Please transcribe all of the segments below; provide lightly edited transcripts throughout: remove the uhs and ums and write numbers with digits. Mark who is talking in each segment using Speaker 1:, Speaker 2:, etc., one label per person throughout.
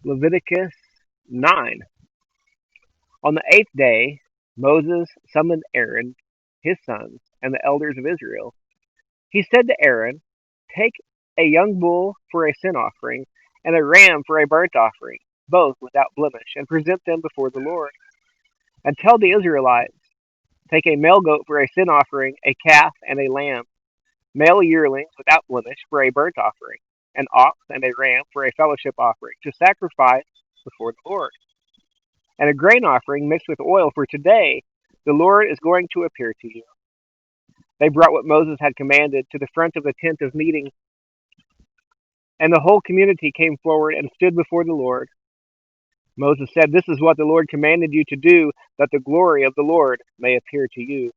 Speaker 1: Leviticus 9. On the 8th day, Moses summoned Aaron, his sons, and the elders of Israel. He said to Aaron, "Take a young bull for a sin offering and a ram for a burnt offering, both without blemish, and present them before the Lord. And tell the Israelites, take a male goat for a sin offering, a calf and a lamb, male yearlings without blemish for a burnt offering, an ox and a ram for a fellowship offering, to sacrifice before the Lord, and a grain offering mixed with oil, for today the Lord is going to appear to you." They brought what Moses had commanded to the front of the tent of meeting, and the whole community came forward and stood before the Lord. Moses said, "This is what the Lord commanded you to do, that the glory of the Lord may appear to you."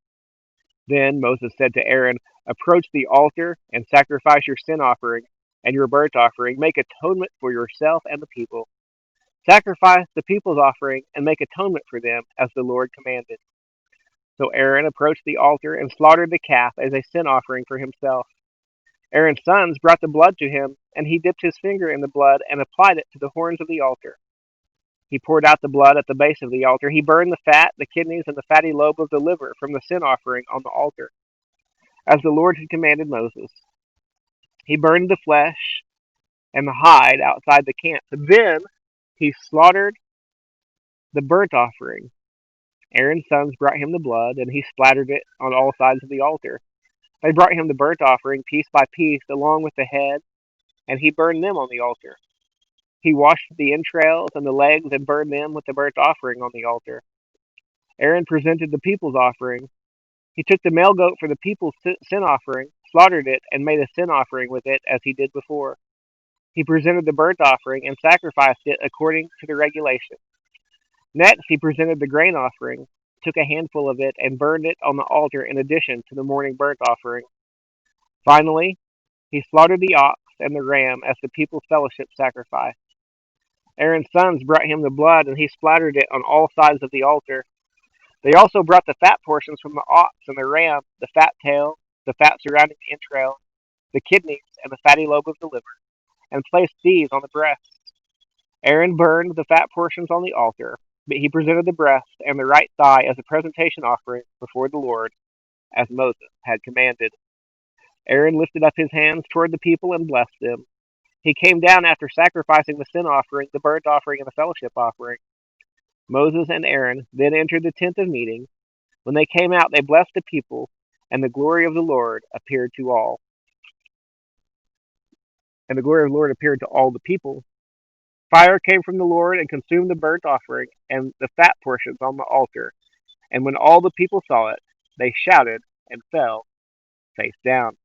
Speaker 1: Then Moses said to Aaron, "Approach the altar and sacrifice your sin offering and your burnt offering. Make atonement for yourself and the people. Sacrifice the people's offering and make atonement for them as the Lord commanded." So Aaron approached the altar and slaughtered the calf as a sin offering for himself. Aaron's sons brought the blood to him, and he dipped his finger in the blood and applied it to the horns of the altar. He poured out the blood at the base of the altar. He burned the fat, the kidneys, and the fatty lobe of the liver from the sin offering on the altar, as the Lord had commanded Moses. He burned the flesh and the hide outside the camp. Then he slaughtered the burnt offering. Aaron's sons brought him the blood, and he splattered it on all sides of the altar. They brought him the burnt offering piece by piece, along with the head, and he burned them on the altar. He washed the entrails and the legs and burned them with the burnt offering on the altar. Aaron presented the people's offering. He took the male goat for the people's sin offering, slaughtered it, and made a sin offering with it as he did before. He presented the burnt offering and sacrificed it according to the regulation. Next, he presented the grain offering, took a handful of it, and burned it on the altar in addition to the morning burnt offering. Finally, he slaughtered the ox and the ram as the people's fellowship sacrifice. Aaron's sons brought him the blood, and he splattered it on all sides of the altar. They also brought the fat portions from the ox and the ram, the fat tail, the fat surrounding the entrails, the kidneys, and the fatty lobe of the liver, and placed these on the breast. Aaron burned the fat portions on the altar, but he presented the breast and the right thigh as a presentation offering before the Lord, as Moses had commanded. Aaron lifted up his hands toward the people and blessed them. He came down after sacrificing the sin offering, the burnt offering, and the fellowship offering. Moses and Aaron then entered the tent of meeting. When they came out, they blessed the people, and the glory of the Lord appeared to all. And the glory of the Lord appeared to all the people. Fire came from the Lord and consumed the burnt offering and the fat portions on the altar. And when all the people saw it, they shouted and fell face down.